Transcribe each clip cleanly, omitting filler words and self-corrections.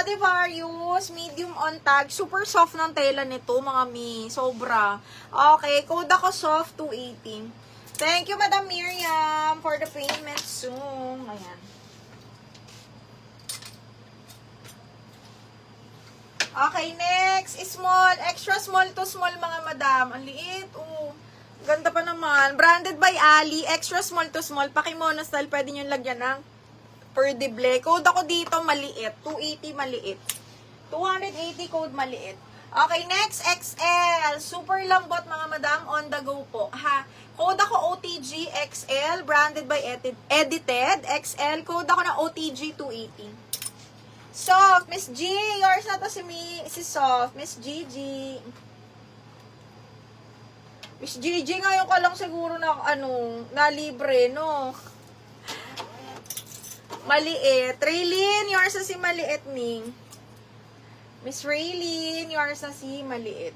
Stradivarius, medium on tag. Super soft ng tela nito, mga mi. Sobra. Okay, code ako soft 280. Thank you, Madam Miriam, for the payment soon. Ayan. Okay, next. Small. Extra small to small, mga madam. Ang liit. Ganda pa naman. Branded by Ali. Extra small to small. Pakimono style. Pwede nyo lagyan ng per deble. Code ako dito maliit. 280 maliit. 280 code maliit. Okay, next. XL. Super lambot, mga madam. On the go po. Ha? Code ako OTG XL. Branded by Edited. XL. Code ako na OTG 280. Soft. Miss G. Yours na to si Soft. Miss Gigi. Miss Gigi, ngayon ka lang siguro na, na libre, no? Maliit. Raylene, yours na si maliit, Ning. Miss Raylene, yours na si maliit.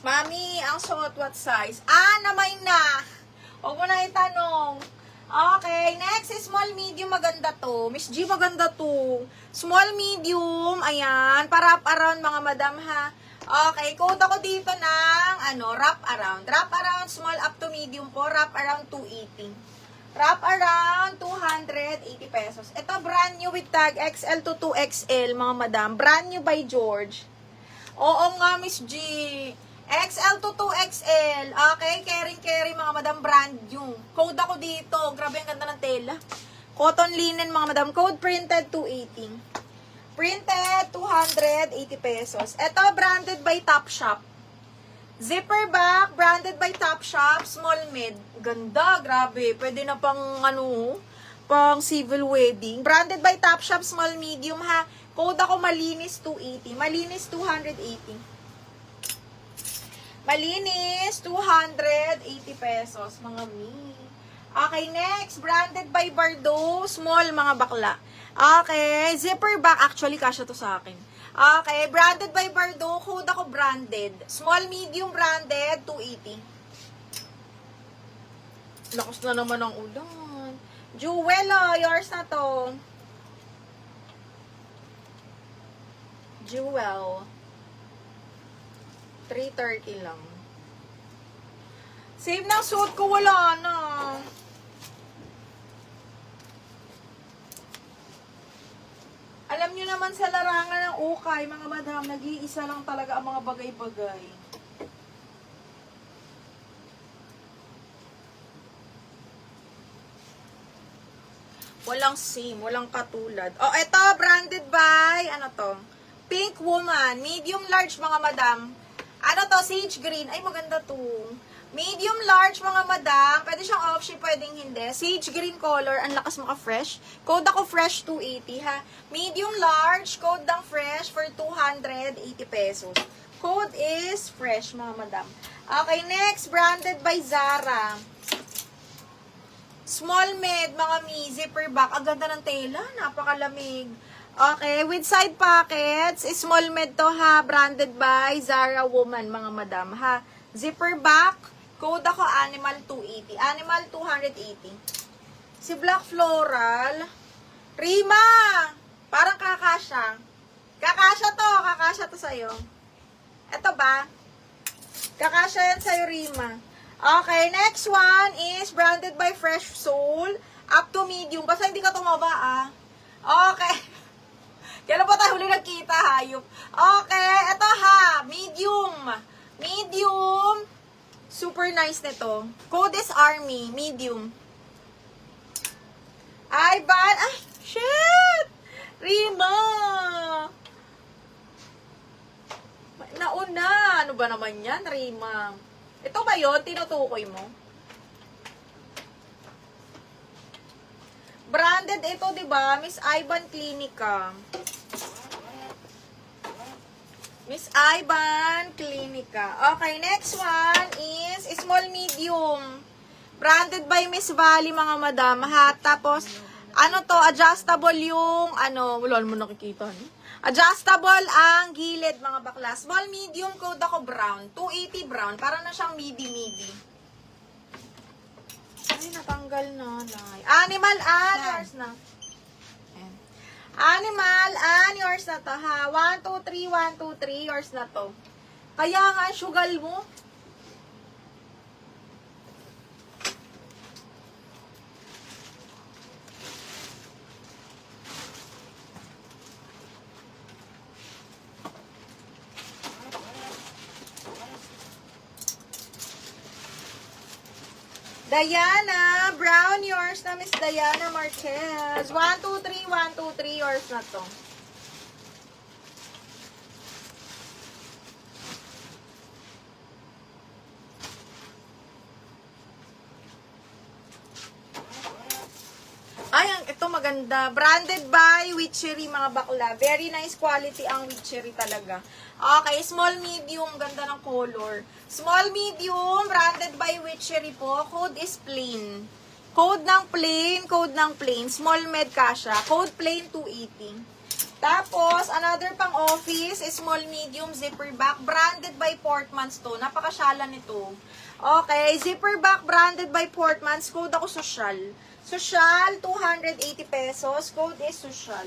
Mami, ang suot what size? Namay na. Huwag mo na itanong. Okay, next is small, medium. Maganda to. Miss G, maganda to. Small, medium. Ayan. Para wrap around, mga madam, ha. Okay, code ako dito ng, wrap around. Wrap around, small up to medium po. Wrap around 280. Wrap around 280 pesos. Ito, brand new with tag XL to 2XL, mga madam. Brand new by George. Oo nga, Miss G. XL to 2XL. Okay, caring, mga madam, brand new. Code ako dito. Grabe, ang ganda ng tela. Cotton linen, mga madam. Code printed 280. Printed 280 pesos. Ito, branded by Topshop. Zipper back, branded by Topshop. Small mid. Ganda, grabe. Pwede na pang, pang civil wedding. Branded by Topshop, small medium, ha. Code ako malinis 280. Malinis 280. Malinis, 280 pesos, mga mi. Okay, next, branded by Bardot, small, mga bakla. Okay, zipper back, actually, kasya to sa akin. Okay, branded by Bardot, code ako branded. Small, medium, branded, 280. Lakas na naman ang ulan. Jewel, yours na to. Jewel. 330 lang. Save ng suit ko, wala na. Alam nyo naman sa larangan ng ukay, mga madam, nag-iisa lang talaga ang mga bagay-bagay. Walang same, walang katulad. Oh, eto, branded by, Pink Woman, medium large, mga madam. Sage green. Ay, maganda to. Medium large, mga madam. Pwede siyang off-ship, pwedeng hindi. Sage green color. Ang lakas maka-fresh. Code ako fresh 280, ha. Medium large, code ng fresh for 280 pesos. Code is fresh, mga madam. Okay, next, branded by Zara. Small mid, mga mi. Zipper back. Ang ganda ng tela. Napakalamig. Okay, with side pockets, small med to, ha, branded by Zara Woman, mga madam, ha. Zipper back, code ako Animal 280, Animal 280. Si Black Floral, Rima, parang kakasya. Kakasya to sa'yo. Eto ba? Kakasya yan sa'yo, Rima. Okay, next one is branded by Fresh Soul, up to medium. Basta hindi ka tumaba, Okay. Kailan pa tayo huli nagkita, hayop? Okay, eto ha, medium. Medium. Super nice nito. Code is Army, medium. Ay, shit! Rima! Nauna. Ano ba naman yan, Rima? Ito ba yun? Tinutukoy mo? Branded ito, di ba? Miss Ivan Clinica. Miss Ivan Clinica. Okay, next one is small medium. Branded by Miss Valley, mga madam, ha. Tapos, adjustable yung, wala mo nakikita, Adjustable ang gilid, mga bakla. Small, medium, code ako brown. 280 brown. Para na siyang midi-midi. Ay, natanggal na. Animal, yours na. Ayan. Animal, yours na to, ha. 1, 2, 3, 1, 2, 3, yours na to. Kaya nga, sugal mo. Diana, brown, yours na, Miss Diana Marquez. 1, 2, 3, 1, 2, 3, yours na to. Ay, ito maganda. Branded by Witchery, mga bakla. Very nice quality ang Witchery talaga. Okay, small, medium. Ganda ng color. Small, medium. Branded by Witchery po. Code is plain. Code ng plain. Small, med, kasha. Code plain, 280. Tapos, another pang office is small, medium, zipper back. Branded by Portmans to. Napakasyala nito. Okay, zipper back, branded by Portmans. Code ako social. Social, 280 pesos. Code is social.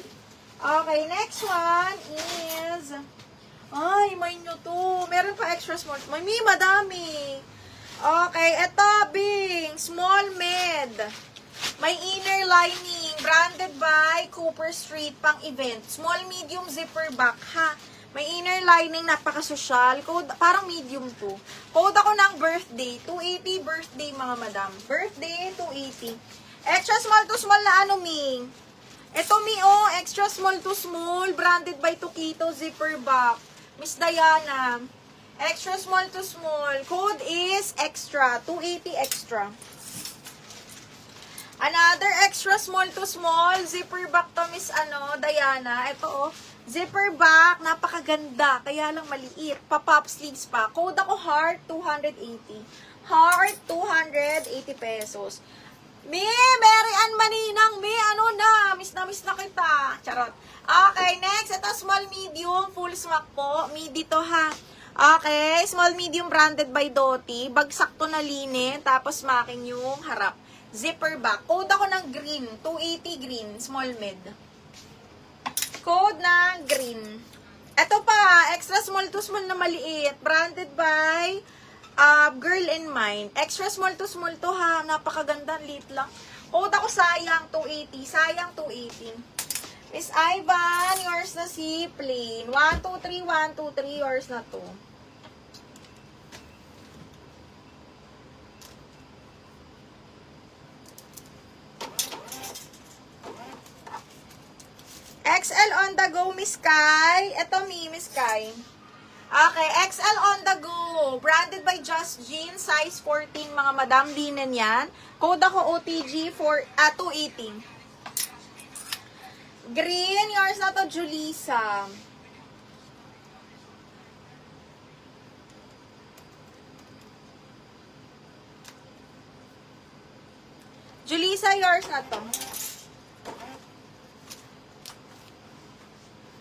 Okay, next one is... Ay, may nyo to. Meron pa extra small. May madami. Okay, eto, Bing. Small med. May inner lining. Branded by Cooper Street. Pang event. Small, medium, zipper back, ha. May inner lining. Napaka-social. Code, parang medium to. Code ako ng birthday. 280 birthday, mga madam. Birthday, 280. Extra small to small na ano, Ming? Ito, Mi, extra small to small. Branded by Tukito, zipper back. Miss Diana. Extra small to small. Code is extra. 280 extra. Another extra small to small. Zipper back to, Miss Diana. Ito, zipper back. Napakaganda. Kaya lang maliit. Pa-pop sleeves pa. Code ako heart, 280. Heart, 280 pesos. Mary Ann Maninang, miss na kita. Charot. Okay, next, ito small medium, full smack po. Midi to, ha. Okay, small medium branded by Doty. Bagsak to na linen, tapos making yung harap. Zipper back. Code ako ng green, 280 green, small med. Code ng green. Ito pa, extra small to small na maliit. Branded by... Girl in Mind. Extra small to, ha. Napakaganda. Lit lang. Code ako sayang 280. Sayang 280. Miss Ivan, yours na si plain. 1, 2, 3, 1, 2, 3. Yours na to. XL on the go, Miss Kai. Ito, Miss Kai. Okay, XL on the go. Branded by Just Jeans, size 14, mga madam. Linen yan. Code ako OTG for 280. Green, yours na to, Julissa. Julissa, yours na to.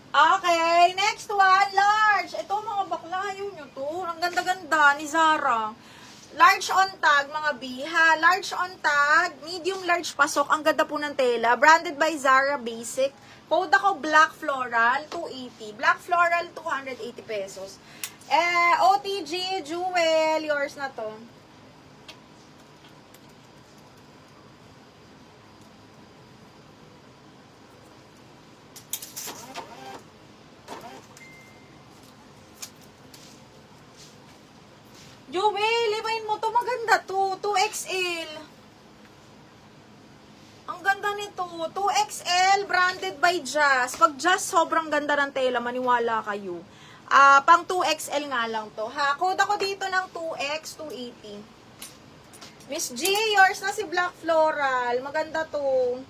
Okay, next one, large. Ito mga bakla, yun nyo to. Ang ganda-ganda ni Zara. Large on tag, mga biha. Large on tag, medium large pasok. Ang ganda po ng tela. Branded by Zara Basic. Code ako Black Floral, 280. Black Floral, 280 pesos. OTG, Jewel, yours na to. Jewel, ibahin mo to. Maganda to. 2XL. Ang ganda nito. 2XL, branded by Jazz. Pag Jazz, sobrang ganda ng tela. Maniwala kayo. Pang 2XL nga lang to. Ha? Code ako dito ng 2X, 280. Miss G, yours na si Black Floral. Maganda to.